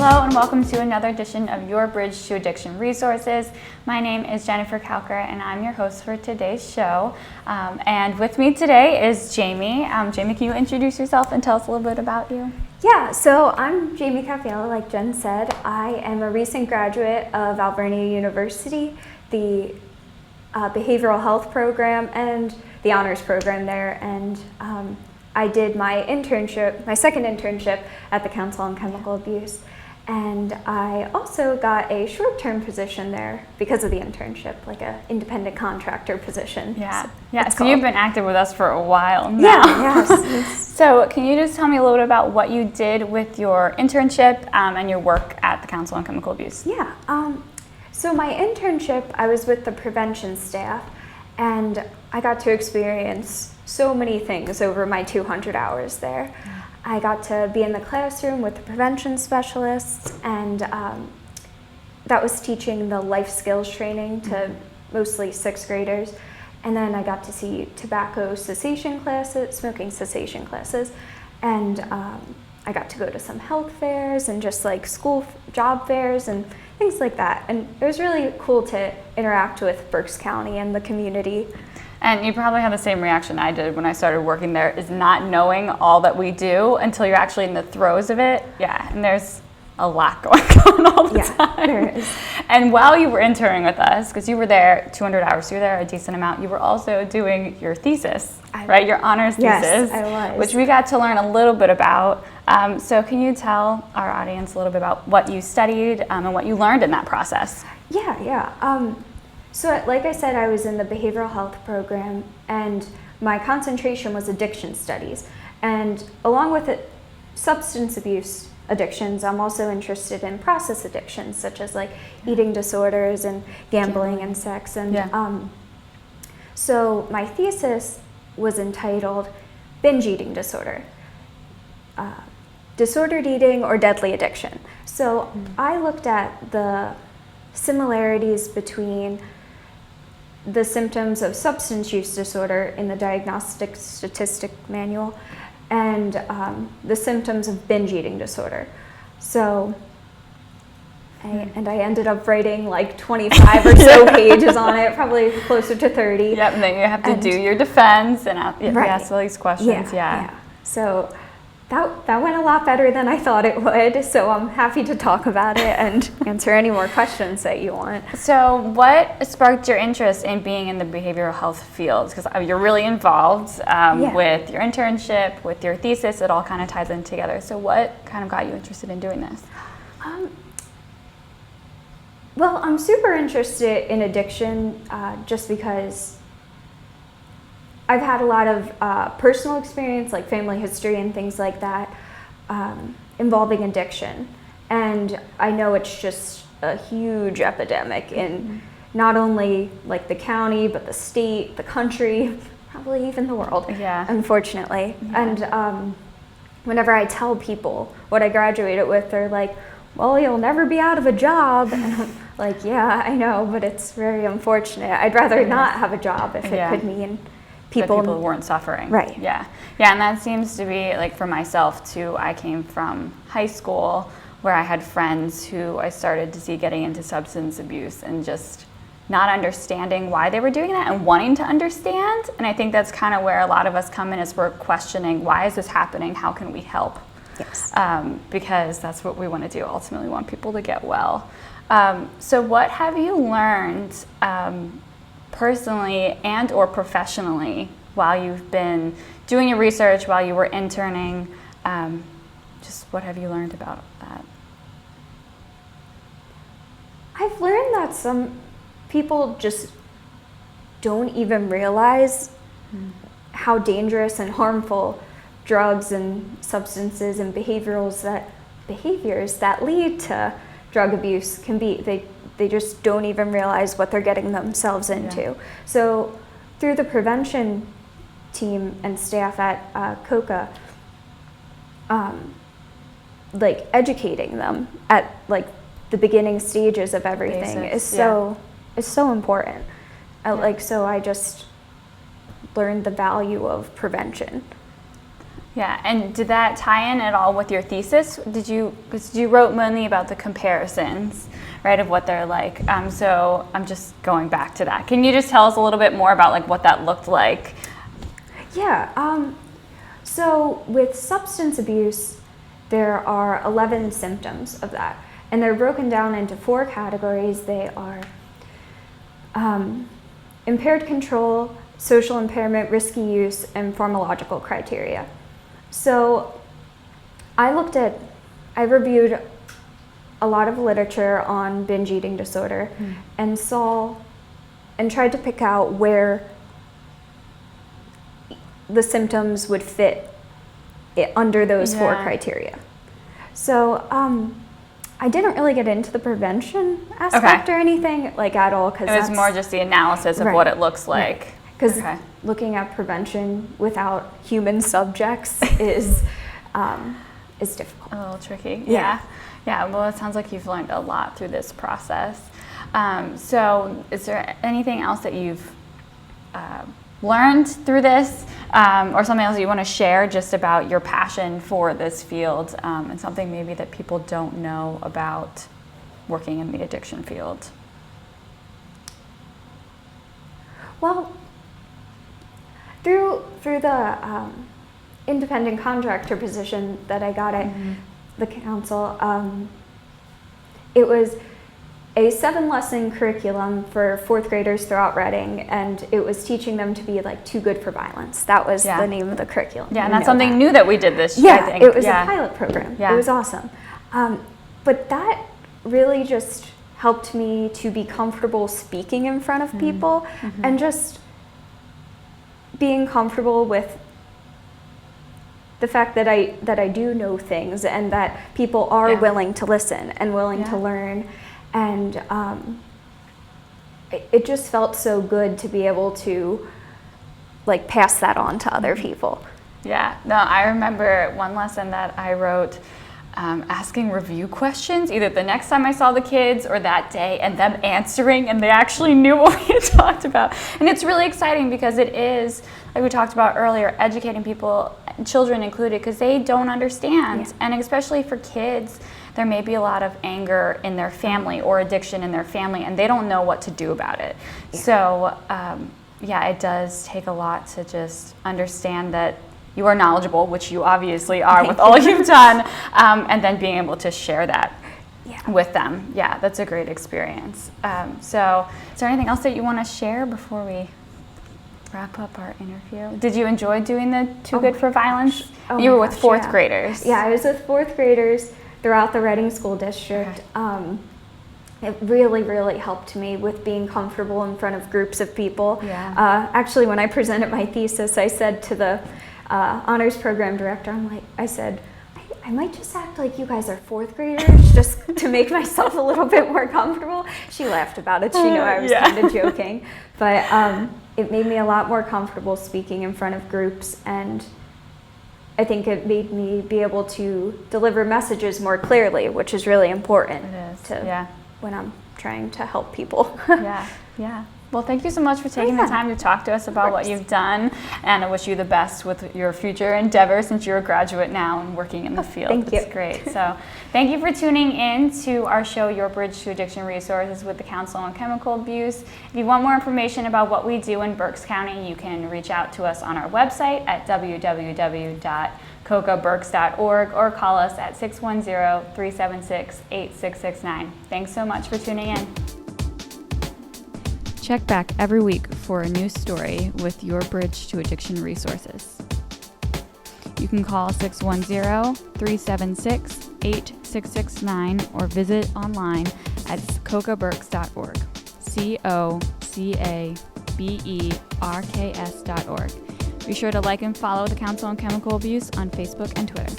Hello and welcome to another edition of Your Bridge to Addiction Resources. My name is Jennifer Kalker and I'm your host for today's show. And with me today is Jamie. Jamie, can you introduce yourself and tell us a little bit about you? Yeah, so I'm Jamie Cappiello, like Jen said. I am a recent graduate of Alvernia University, the behavioral health program and the honors program there. And I did my internship, my second internship at the Council on Chemical Abuse. And I also got a short-term position there because of the internship, like an independent contractor position. So you've been active with us for a while now. Yes. So can you just tell me a little bit about what you did with your internship and your work at the Council on Chemical Abuse? Yeah, so my internship, I was with the prevention staff, and I got to experience so many things over my 200 hours there. I got to be in the classroom with the prevention specialists, and that was teaching the life skills training to mostly sixth graders. And then I got to see tobacco cessation classes, smoking cessation classes, and I got to go to some health fairs and just like school job fairs and things like that. And it was really cool to interact with Berks County and the community. And you probably had the same reaction I did when I started working there, is not knowing all that we do until you're actually in the throes of it. Yeah, and there's a lot going on all the time. There is. And while you were interning with us, because you were there 200 hours, you were there a decent amount, you were also doing your thesis, right? Your honors thesis. Yes, I was. Which we got to learn a little bit about. So can you tell our audience a little bit about what you studied and what you learned in that process? Yeah. So like I said, I was in the behavioral health program, and my concentration was addiction studies. And along with it, substance abuse addictions, I'm also interested in process addictions, such as like eating disorders and gambling and sex. And so my thesis was entitled Binge Eating Disorder, Disordered Eating or Deadly Addiction. So I looked at the similarities between the symptoms of substance use disorder in the Diagnostic Statistic Manual and the symptoms of binge eating disorder. So, I ended up writing like 25 or so pages on it, probably closer to 30. Yep, and then you have to do your defense and ask all these questions. So that went a lot better than I thought it would, so I'm happy to talk about it and answer any more questions that you want. So what sparked your interest in being in the behavioral health field? Because you're really involved with your internship, with your thesis, it all kind of ties in together. So what kind of got you interested in doing this? Well, I'm super interested in addiction just because I've had a lot of personal experience, like family history and things like that, involving addiction. And I know it's just a huge epidemic in not only like the county, but the state, the country, probably even the world, unfortunately. And whenever I tell people what I graduated with, they're like, well, you'll never be out of a job. And I'm like, yeah, I know, but it's very unfortunate. I'd rather not have a job if it could mean people weren't suffering. Right. Yeah, and that seems to be, like for myself too, I came from high school where I had friends who I started to see getting into substance abuse and just not understanding why they were doing that and wanting to understand. And I think that's kind of where a lot of us come in, is we're questioning, why is this happening? How can we help? Yes. Because that's what we want to do. Ultimately, we want people to get well. So what have you learned personally and or professionally while you've been doing your research, while you were interning? Just what have you learned about that? I've learned that some people just don't even realize how dangerous and harmful drugs and substances and behaviors that lead to drug abuse can be. They just don't even realize what they're getting themselves into. So through the prevention team and staff at COCA, like educating them at like the beginning stages of everything is so important. So I just learned the value of prevention. Yeah, and did that tie in at all with your thesis? Because you wrote mainly about the comparisons, right, of what they're like. So I'm just going back to that. Can you just tell us a little bit more about like what that looked like? Yeah, so with substance abuse, there are 11 symptoms of that, and they're broken down into 4 categories. They are impaired control, social impairment, risky use, and pharmacological criteria. So I reviewed a lot of literature on binge eating disorder and tried to pick out where the symptoms would fit under those 4 criteria. So I didn't really get into the prevention aspect or anything like at all, because it was more just the analysis of what it looks like. Because looking at prevention without human subjects is difficult. A little tricky. Yeah. Well, it sounds like you've learned a lot through this process. So is there anything else that you've learned through this, or something else that you want to share just about your passion for this field, and something maybe that people don't know about working in the addiction field? Well, through the independent contractor position that I got at the council, it was a 7-lesson curriculum for 4th graders throughout Reading, and it was teaching them to be like too good for violence. That was the name of the curriculum. Yeah, and that's something new that we did this year. I think. It was a pilot program. It was awesome. But that really just helped me to be comfortable speaking in front of people, and just being comfortable with the fact that I do know things, and that people are willing to listen and willing to learn. And it just felt so good to be able to like pass that on to other people. Yeah, no, I remember one lesson that I wrote, asking review questions either the next time I saw the kids or that day, and them answering, and they actually knew what we had talked about. And it's really exciting because it is, like we talked about earlier, educating people, children included, because they don't understand. And especially for kids, there may be a lot of anger in their family or addiction in their family, and they don't know what to do about it. So it does take a lot to just understand that you are knowledgeable, which you obviously are with all you've done, and then being able to share that with them. Yeah, that's a great experience. So is there anything else that you want to share before we wrap up our interview? Did you enjoy doing the Too Good for Violence? You were with 4th graders. Yeah, I was with 4th graders throughout the Reading School District. It really, really helped me with being comfortable in front of groups of people. Actually, when I presented my thesis, I said to the honors program director, I said, I might just act like you guys are 4th graders just to make myself a little bit more comfortable. She laughed about it. She knew I was kind of joking. But it made me a lot more comfortable speaking in front of groups, and I think it made me be able to deliver messages more clearly, which is really important when I'm trying to help people. Well, thank you so much for taking the time to talk to us about what you've done, and I wish you the best with your future endeavors since you're a graduate now and working in the field. Thank you. It's great. So thank you for tuning in to our show, Your Bridge to Addiction Resources with the Council on Chemical Abuse. If you want more information about what we do in Berks County, you can reach out to us on our website at www.cocaberks.org or call us at 610-376-8669. Thanks so much for tuning in. Check back every week for a new story with Your Bridge to Addiction Resources. You can call 610-376-8669 or visit online at cocaberks.org. COCABERKS.org. Be sure to like and follow the Council on Chemical Abuse on Facebook and Twitter.